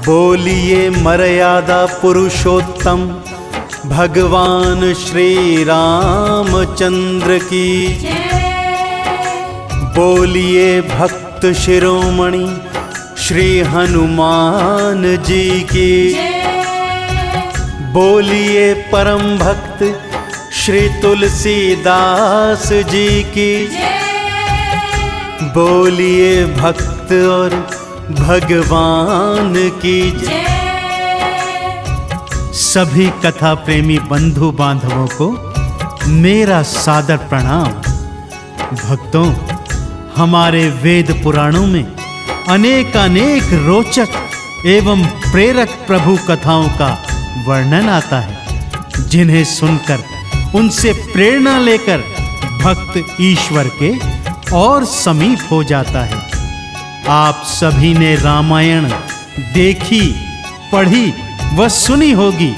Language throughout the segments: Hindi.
बोलिए मर्यादा पुरुषोत्तम भगवान श्री रामचंद्र की। बोलिए भक्त शिरोमणि श्री हनुमान जी की। बोलिए परम भक्त श्री तुलसीदास जी की। बोलिए भक्त और भगवान की जय। सभी कथा प्रेमी बंधु बांधवों को मेरा सादर प्रणाम। भक्तों, हमारे वेद पुराणों में अनेक रोचक एवं प्रेरक प्रभु कथाओं का वर्णन आता है, जिन्हें सुनकर उनसे प्रेरणा लेकर भक्त ईश्वर के और समीप हो जाता है। आप सभी ने रामायण देखी, पढ़ी व सुनी होगी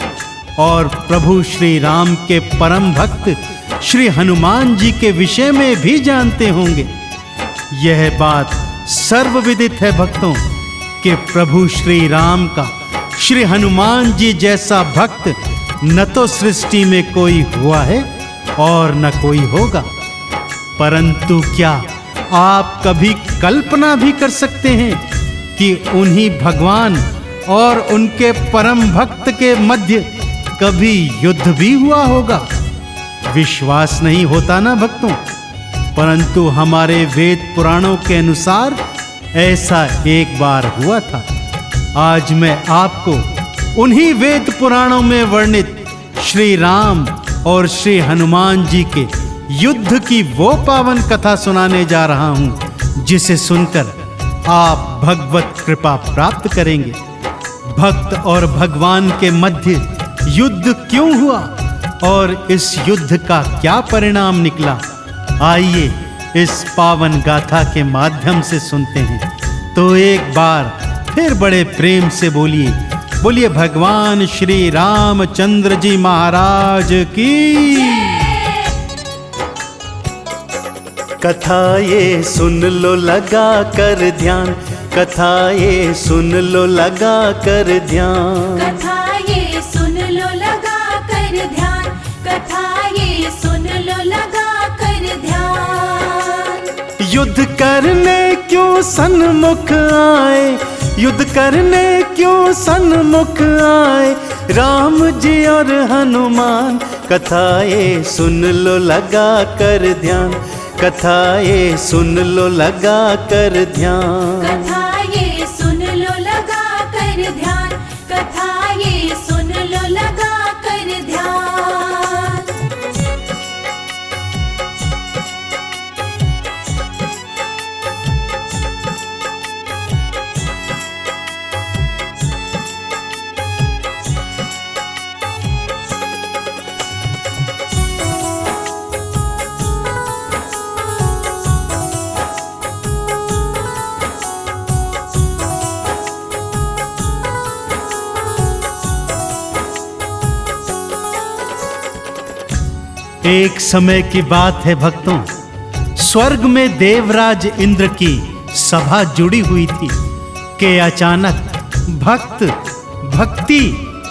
और प्रभु श्री राम के परम भक्त श्री हनुमान जी के विषय में भी जानते होंगे। यह बात सर्वविदित है भक्तों कि प्रभु श्री राम का श्री हनुमान जी जैसा भक्त न तो सृष्टि में कोई हुआ है और न कोई होगा। परंतु क्या आप कभी कल्पना भी कर सकते हैं कि उन्हीं भगवान और उनके परम भक्त के मध्य कभी युद्ध भी हुआ होगा? विश्वास नहीं होता ना भक्तों, परंतु हमारे वेद पुराणों के अनुसार ऐसा एक बार हुआ था। आज मैं आपको उन्हीं वेद पुराणों में वर्णित श्री राम और श्री हनुमान जी के युद्ध की वो पावन कथा सुनाने जा रहा हूं, जिसे सुनकर आप भगवत कृपा प्राप्त करेंगे। भक्त और भगवान के मध्य युद्ध क्यों हुआ और इस युद्ध का क्या परिणाम निकला, आइए इस पावन गाथा के माध्यम से सुनते हैं। तो एक बार फिर बड़े प्रेम से बोलिए भगवान श्री रामचंद्र जी महाराज की। कथा ये सुन लो लगा कर ध्यान, कथा ये सुन लो लगा कर ध्यान। कथा ये सुन लो लगा कर ध्यान, कथा ये सुन लो लगा कर ध्यान। युद्ध करने क्यों सन्मुख आए, युद्ध करने क्यों सन्मुख आए राम जी और हनुमान। कथा ये सुन लो लगा कर ध्यान, कथा ये सुन लो लगा कर ध्यान। कथा ये सुन लो लगा कर ध्यान, कथा ये सुन लो लगा कर ध्यान। एक समय की बात है भक्तों, स्वर्ग में देवराज इंद्र की सभा जुड़ी हुई थी कि अचानक भक्त, भक्ति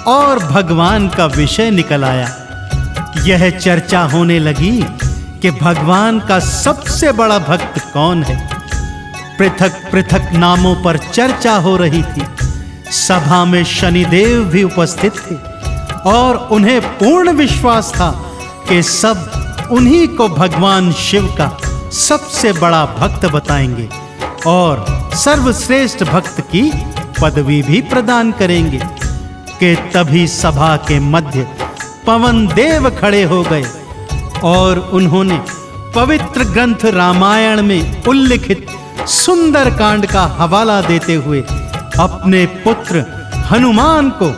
और भगवान का विषय निकल आया। यह चर्चा होने लगी कि भगवान का सबसे बड़ा भक्त कौन है। पृथक पृथक नामों पर चर्चा हो रही थी। सभा में शनिदेव भी उपस्थित थे और उन्हें पूर्ण विश्वास था कि सब उन्हीं को भगवान शिव का सबसे बड़ा भक्त बताएंगे और सर्वश्रेष्ठ भक्त की पदवी भी प्रदान करेंगे। कि तभी सभा के मध्य पवन देव खड़े हो गए और उन्होंने पवित्र ग्रंथ रामायण में उल्लिखित सुंदर कांड का हवाला देते हुए अपने पुत्र हनुमान को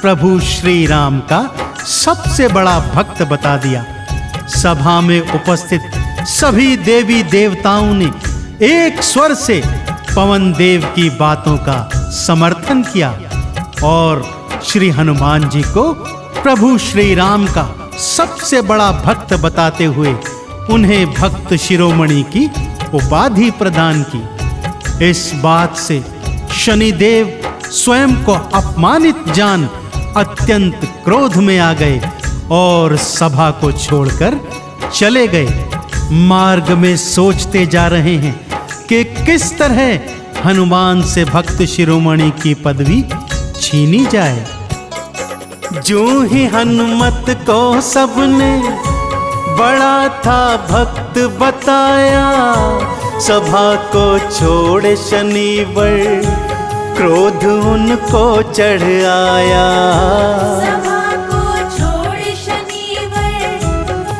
प्रभु श्री राम का सबसे बड़ा भक्त बता दिया। सभा में उपस्थित सभी देवी देवताओं ने एक स्वर से पवन देव की बातों का समर्थन किया और श्री हनुमान जी को प्रभु श्री राम का सबसे बड़ा भक्त बताते हुए उन्हें भक्त शिरोमणि की उपाधि प्रदान की। इस बात से शनिदेव स्वयं को अपमानित जान अत्यंत क्रोध में आ गए और सभा को छोड़कर चले गए। मार्ग में सोचते जा रहे हैं कि किस तरह हनुमान से भक्त शिरोमणि की पदवी छीनी जाए। जो ही हनुमत को सबने बड़ा था भक्त बताया, सभा को छोड़ शनिवर क्रोध उनको चढ़ आया। सभा को छोड़ शनिवर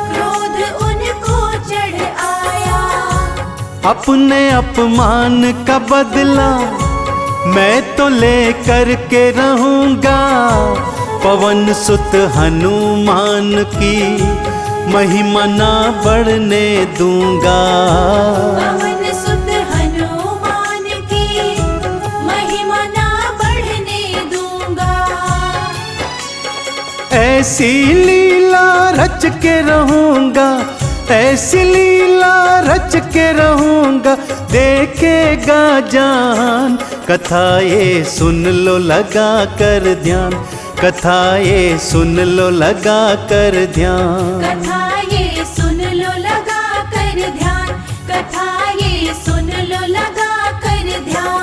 क्रोध उनको चढ़ आया। अपने अपमान का बदला मैं तो लेकर के रहूंगा, पवन सुत हनुमान की महिमा ना बढ़ने दूंगा। पवन सुत हनुमान की महिमा ना बढ़ने दूंगा। ऐसी लीला रच के रहूंगा, ऐसी लीला रच के रहूंगा, देखेगा जान। कथा ये सुन लो लगा कर ध्यान, कथा ये सुन लो लगा कर ध्यान। कथा ये सुन लो लगा कर ध्यान, कथा ये सुन लो लगा कर ध्यान।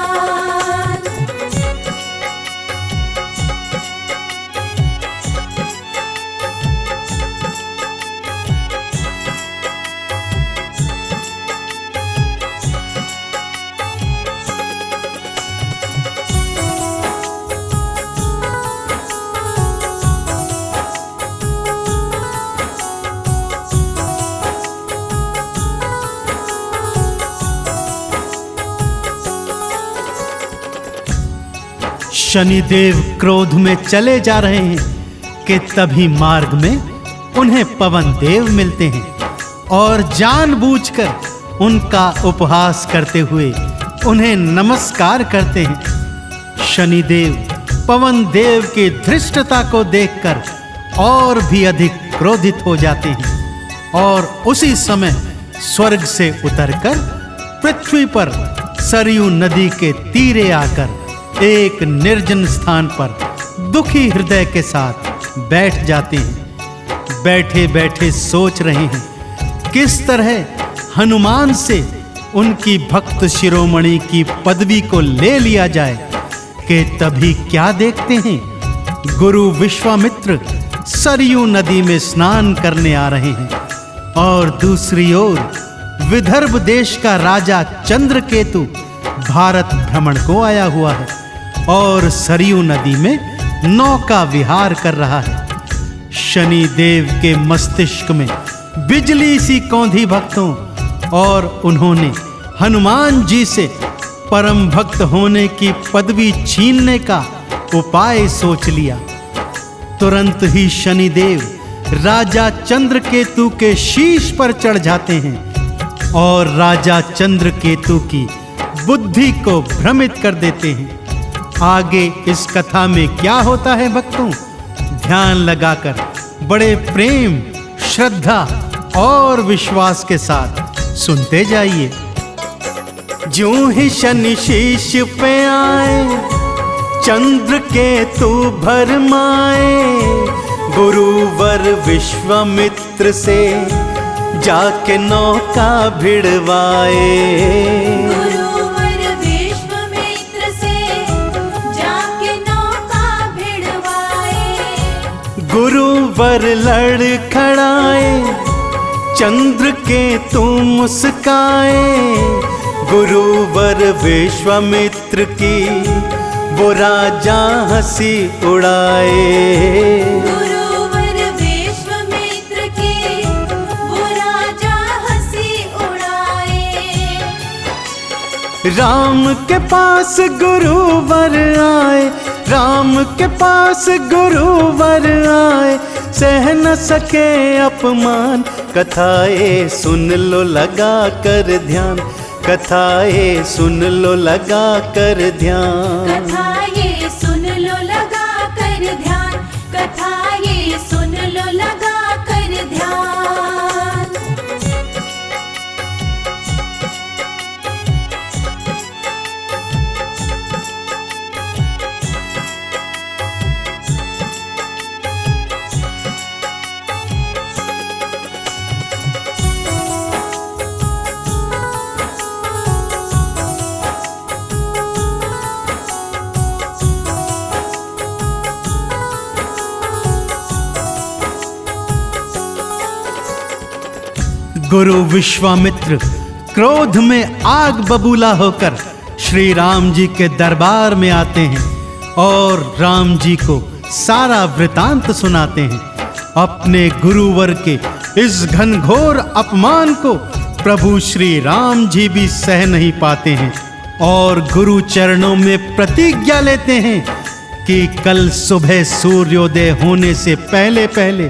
शनिदेव क्रोध में चले जा रहे हैं कि तभी मार्ग में उन्हें पवन देव मिलते हैं और जानबूझकर उनका उपहास करते हुए उन्हें नमस्कार करते हैं। शनिदेव पवन देव की धृष्टता को देखकर और भी अधिक क्रोधित हो जाते हैं और उसी समय स्वर्ग से उतरकर पृथ्वी पर सरयू नदी के तीरे आकर एक निर्जन स्थान पर दुखी हृदय के साथ बैठ जाते हैं। बैठे बैठे सोच रहे हैं किस तरह हनुमान से उनकी भक्त शिरोमणि की पदवी को ले लिया जाए कि तभी क्या देखते हैं, गुरु विश्वामित्र सरयू नदी में स्नान करने आ रहे हैं और दूसरी ओर विदर्भ देश का राजा चंद्रकेतु भारत भ्रमण को आया हुआ है और सरयू नदी में नौका विहार कर रहा है। शनि देव के मस्तिष्क में बिजली सी कौंधी भक्तों और उन्होंने हनुमान जी से परम भक्त होने की पदवी छीनने का उपाय सोच लिया। तुरंत ही शनिदेव राजा चंद्रकेतु के शीश पर चढ़ जाते हैं और राजा चंद्रकेतु की बुद्धि को भ्रमित कर देते हैं। आगे इस कथा में क्या होता है भक्तों, ध्यान लगाकर बड़े प्रेम, श्रद्धा और विश्वास के साथ सुनते जाइए। ज्यों ही शनि शीश पे आए, चंद्रकेतु भरमाए, गुरुवर विश्वामित्र से जाके नौका भिड़वाए। गुरुवर विश्वामित्र से जाके नौका भिड़वाए। गुरुवर लड़खड़ाए, चंद्रकेतु मुस्काए, गुरुवर विश्वामित्र की वो राजा हंसी उड़ाए। गुरुवर विश्वामित्र की वो राजा हंसी उड़ाए। राम के पास गुरुवर आए, राम के पास गुरुवर आए, सह न सके अपमान। कथाएं सुन लो लगा कर ध्यान, कथाएं सुन लो लगा कर ध्यान। कथा ये सुन लो लगा कर ध्यान, कथा ये सुन लो लगा कर ध्यान। गुरु विश्वामित्र क्रोध में आग बबूला होकर श्री राम जी के दरबार में आते हैं और राम जी को सारा वृतांत सुनाते हैं। अपने गुरुवर के इस घनघोर अपमान को प्रभु श्री राम जी भी सह नहीं पाते हैं और गुरु चरणों में प्रतिज्ञा लेते हैं कि कल सुबह सूर्योदय होने से पहले पहले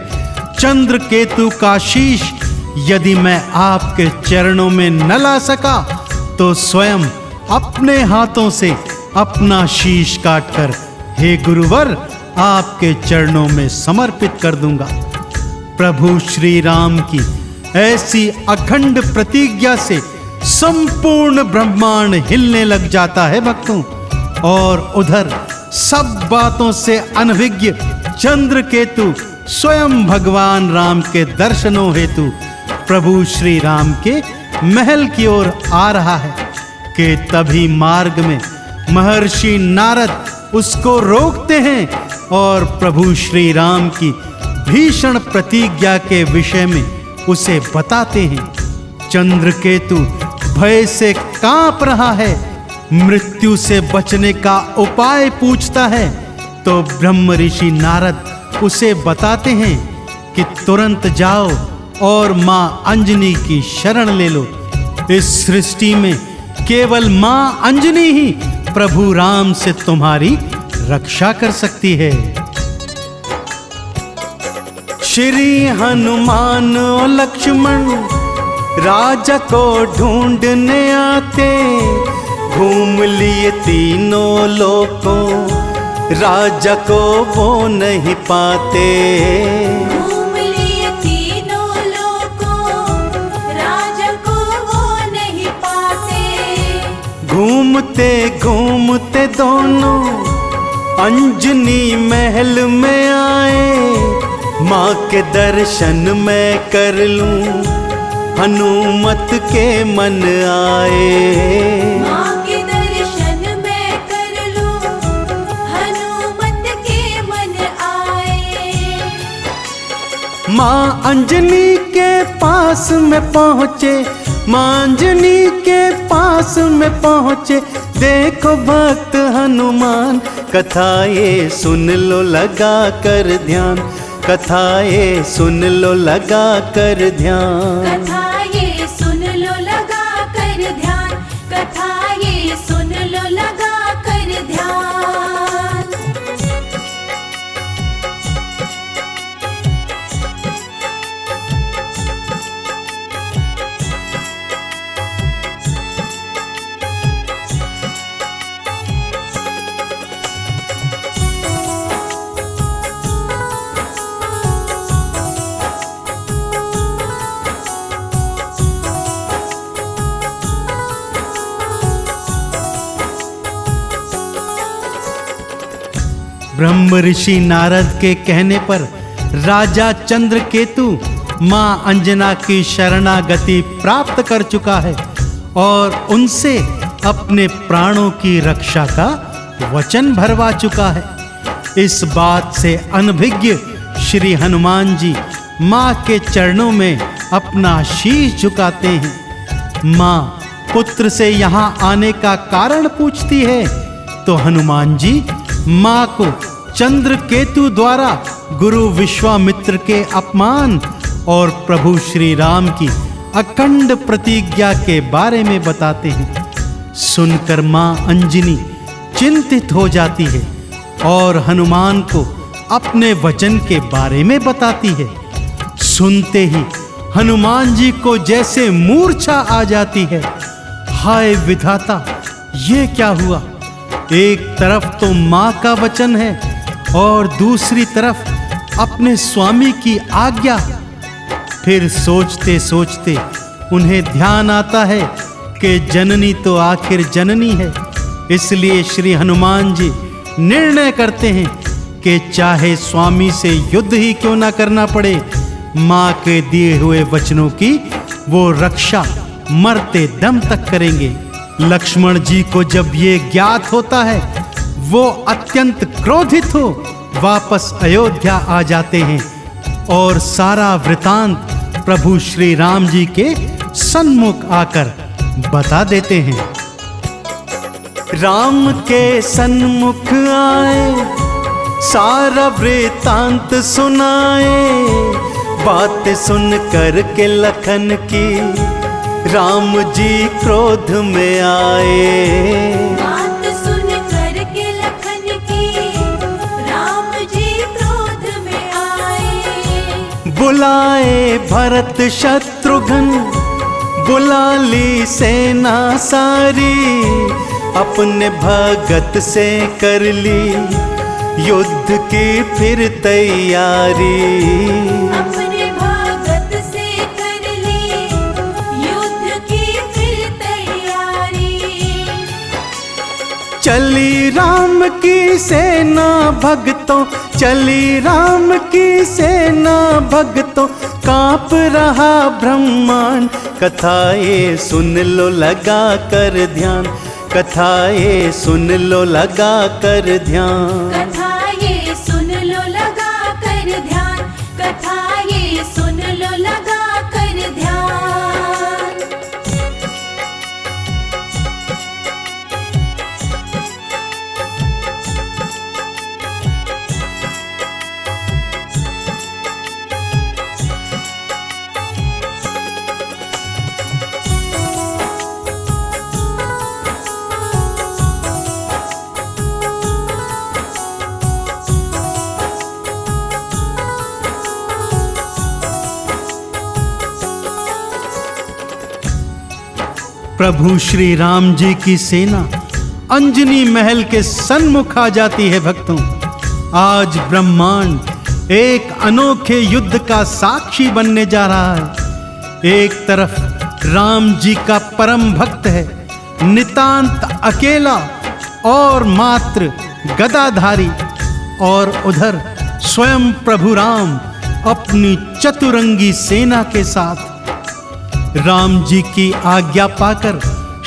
चंद्र केतु का शीश यदि मैं आपके चरणों में न ला सका तो स्वयं अपने हाथों से अपना शीश काटकर हे गुरुवर आपके चरणों में समर्पित कर दूंगा। प्रभु श्री राम की ऐसी अखंड प्रतिज्ञा से संपूर्ण ब्रह्मांड हिलने लग जाता है भक्तों। और उधर सब बातों से अनभिज्ञ चंद्रकेतु स्वयं भगवान राम के दर्शनों हेतु प्रभु श्री राम के महल की ओर आ रहा है कि तभी मार्ग में महर्षि नारद उसको रोकते हैं और प्रभु श्री राम की भीषण प्रतिज्ञा के विषय में उसे बताते हैं। चंद्रकेतु भय से कांप रहा है, मृत्यु से बचने का उपाय पूछता है तो ब्रह्म ऋषि नारद उसे बताते हैं कि तुरंत जाओ और मां अंजनी की शरण ले लो। इस सृष्टि में केवल मां अंजनी ही प्रभु राम से तुम्हारी रक्षा कर सकती है। श्री हनुमान और लक्ष्मण राजा को ढूंढने आते, घूम लिए तीनों लोकों राजा को वो नहीं पाते। घूम लिए तीनों लोकों राजा को वो नहीं पाते। घूमते घूमते दोनों अंजनी महल में आए, माँ के दर्शन मैं कर लूं हनुमत के मन आए। माँ के दर्शन मैं कर लूं हनुमत के मन आए। माँ अंजनी के पास में पहुँचे, माँ अंजनी के पास में पहुँचे, देखो भक्त हनुमान कथा ये सुन लो लगा कर ध्यान, कथा ये सुन लो लगा कर ध्यान। कथा ये सुन लो लगा कर ध्यान, कथा ये सुन लो लगा कर ध्यान। ब्रह्म ऋषि नारद के कहने पर राजा चंद्रकेतु मां अंजना की शरणागति प्राप्त कर चुका है और उनसे अपने प्राणों की रक्षा का वचन भरवा चुका है। इस बात से अनभिज्ञ श्री हनुमान जी मां के चरणों में अपना शीश झुकाते हैं। मां पुत्र से यहाँ आने का कारण पूछती है तो हनुमान जी मां को चंद्रकेतु द्वारा गुरु विश्वामित्र के अपमान और प्रभु श्री राम की अखंड प्रतिज्ञा के बारे में बताते हैं। सुनकर मां अंजनी चिंतित हो जाती है और हनुमान को अपने वचन के बारे में बताती है। सुनते ही हनुमान जी को जैसे मूर्छा आ जाती है। हाय विधाता, ये क्या हुआ? एक तरफ तो माँ का वचन है और दूसरी तरफ अपने स्वामी की आज्ञा। फिर सोचते सोचते उन्हें ध्यान आता है कि जननी तो आखिर जननी है। इसलिए श्री हनुमान जी निर्णय करते हैं कि चाहे स्वामी से युद्ध ही क्यों ना करना पड़े, माँ के दिए हुए वचनों की वो रक्षा मरते दम तक करेंगे। लक्ष्मण जी को जब ये ज्ञात होता है वो अत्यंत क्रोधित हो वापस अयोध्या आ जाते हैं और सारा वृतांत प्रभु श्री राम जी के सन्मुख आकर बता देते हैं। राम के सन्मुख आए, सारा वृतांत सुनाए। बात सुन कर के लखन की राम जी क्रोध में आए। बात सुन कर के लखन की राम जी क्रोध में आए। बुलाए भरत शत्रुघ्न, बुला ली सेना सारी। अपने भगत से कर ली युद्ध की फिर तैयारी। अपने भगत से कर ली युद्ध की फिर तैयारी। चली राम की सेना भक्तों, चली राम की सेना भक्तों। कांप रहा ब्रह्मांड, कथा ये सुन लो लगा कर ध्यान। कथा ये सुन लो लगा कर ध्यान। कथा ये सुन लो लगा कर ध्यान। कथा ये सुन लो लगा कर ध्यान। प्रभु श्री राम जी की सेना अंजनी महल के सन्मुख आ जाती है। भक्तों, आज ब्रह्मांड एक अनोखे युद्ध का साक्षी बनने जा रहा है। एक तरफ राम जी का परम भक्त है नितांत अकेला और मात्र गदाधारी, और उधर स्वयं प्रभु राम अपनी चतुरंगी सेना के साथ। राम जी की आज्ञा पाकर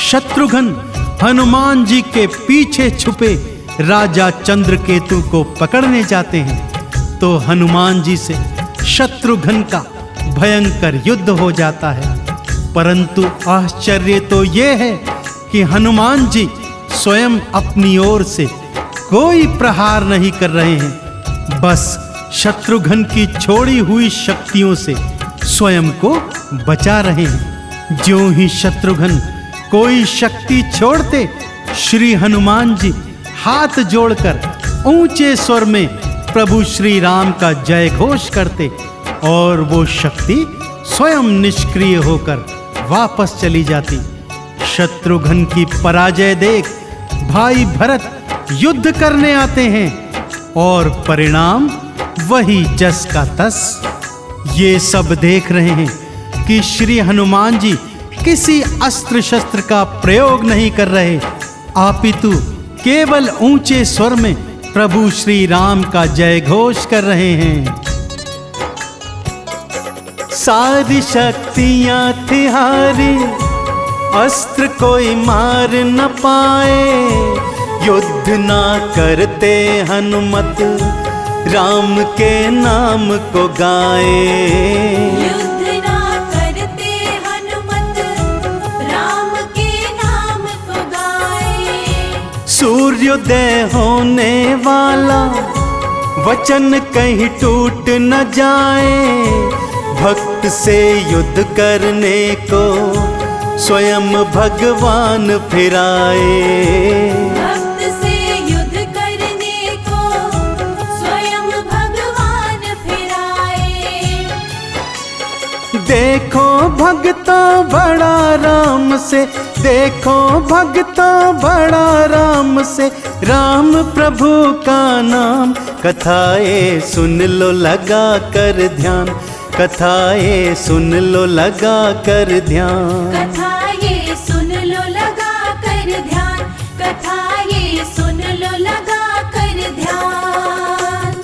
शत्रुघ्न हनुमान जी के पीछे छुपे राजा चंद्रकेतु को पकड़ने जाते हैं, तो हनुमान जी से शत्रुघ्न का भयंकर युद्ध हो जाता है। परंतु आश्चर्य तो यह है कि हनुमान जी स्वयं अपनी ओर से कोई प्रहार नहीं कर रहे हैं, बस शत्रुघ्न की छोड़ी हुई शक्तियों से स्वयं को बचा रहे हैं। ज्यों ही शत्रुघ्न कोई शक्ति छोड़ते, श्री हनुमान जी हाथ जोड़कर ऊंचे स्वर में प्रभु श्री राम का जय घोष करते, और वो शक्ति स्वयं निष्क्रिय होकर वापस चली जाती। शत्रुघ्न की पराजय देख भाई भरत युद्ध करने आते हैं, और परिणाम वही जस का तस। ये सब देख रहे हैं कि श्री हनुमान जी किसी अस्त्र शस्त्र का प्रयोग नहीं कर रहे, अपितु केवल ऊंचे स्वर में प्रभु श्री राम का जय घोष कर रहे हैं। सारी शक्तियां थी हारी, अस्त्र कोई मार न पाए। युद्ध ना करते हनुमत, राम के नाम को गाए। युद्ध ना करते हनुमत, राम के नाम को गाए। सूर्योदय होने वाला, वचन कहीं टूट न जाए। भक्त से युद्ध करने को स्वयं भगवान फिराए। भक्त से युद्ध करने को स्वयं भगवान फिराए। देखो भगता बड़ा राम से, देखो भगता बड़ा राम से। राम प्रभु का नाम, कथाएं सुन लो लगा कर ध्यान। कथाएं सुन लो लगा कर ध्यान। कथा ये सुन लो लगा कर ध्यान। कथा ये सुन लो लगा कर ध्यान।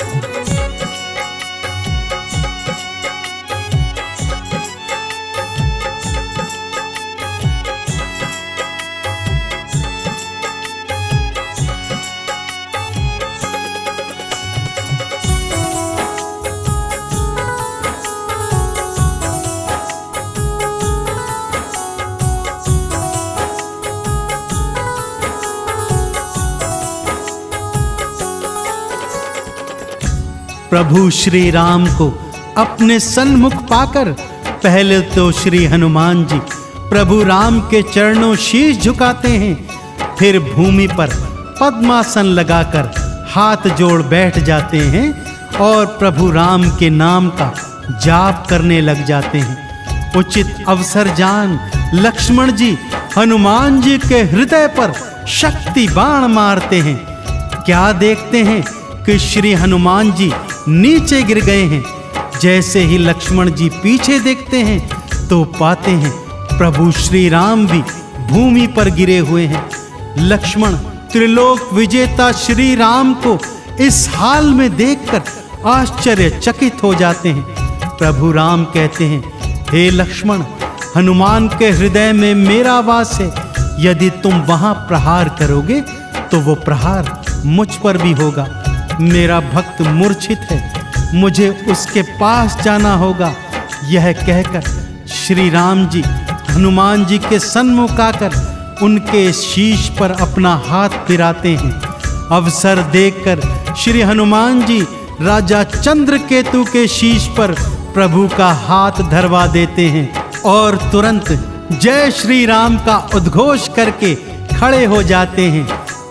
प्रभु श्री राम को अपने सन्मुख पाकर पहले तो श्री हनुमान जी प्रभु राम के चरणों शीश झुकाते हैं, फिर भूमि पर पद्मासन लगाकर हाथ जोड़ बैठ जाते हैं और प्रभु राम के नाम का जाप करने लग जाते हैं। उचित अवसर जान लक्ष्मण जी हनुमान जी के हृदय पर शक्ति बाण मारते हैं। क्या देखते हैं कि श्री हनुमान जी नीचे गिर गए हैं। जैसे ही लक्ष्मण जी पीछे देखते हैं तो पाते हैं प्रभु श्री राम भी भूमि पर गिरे हुए हैं। लक्ष्मण त्रिलोक विजेता श्री राम को इस हाल में देखकर आश्चर्यचकित हो जाते हैं। प्रभु राम कहते हैं, हे लक्ष्मण, हनुमान के हृदय में मेरा वास है। यदि तुम वहां प्रहार करोगे तो वो प्रहार मुझ पर भी होगा। मेरा भक्त मूर्छित है, मुझे उसके पास जाना होगा। यह कहकर श्री राम जी हनुमान जी के सन्मुख आकर उनके शीश पर अपना हाथ फिराते हैं। अवसर देखकर श्री हनुमान जी राजा चंद्रकेतु के शीश पर प्रभु का हाथ धरवा देते हैं और तुरंत जय श्री राम का उद्घोष करके खड़े हो जाते हैं।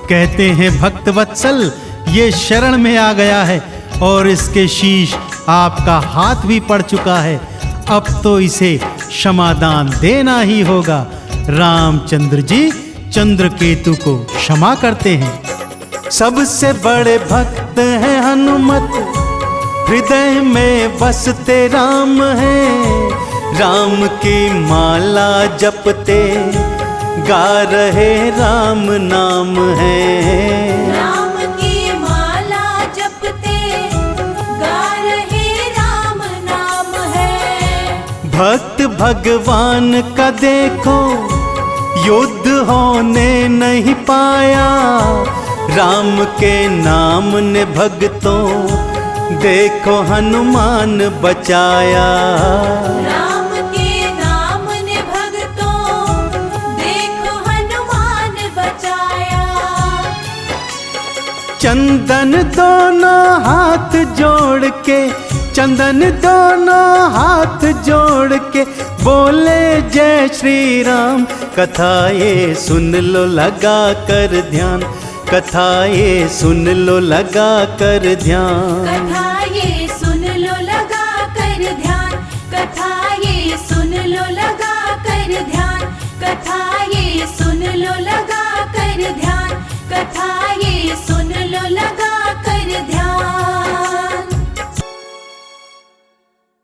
कहते हैं, भक्त वत्सल, ये शरण में आ गया है और इसके शीश आपका हाथ भी पड़ चुका है। अब तो इसे क्षमादान देना ही होगा। रामचंद्र जी चंद्रकेतु को क्षमा करते हैं। सबसे बड़े भक्त हैं हनुमत, हृदय में बसते राम हैं। राम की माला जपते गा रहे राम नाम है। राम की माला जपते गा रहे राम नाम है। भक्त भगवान का देखो युद्ध होने नहीं पाया। राम के नाम ने भक्तों देखो हनुमान बचाया। राम के नाम ने भक्तों देखो हनुमान बचाया। चंदन दोनों हाथ जोड़ के, चंदन दोनों हाथ जोड़ के बोले जय श्री राम। कथा ये सुन लो लगा कर ध्यान, कथा ये सुन लो लगा कर ध्यान। कथा ये सुन लो लगा कर ध्यान, कथा ये सुन लो लगा कर ध्यान, कथा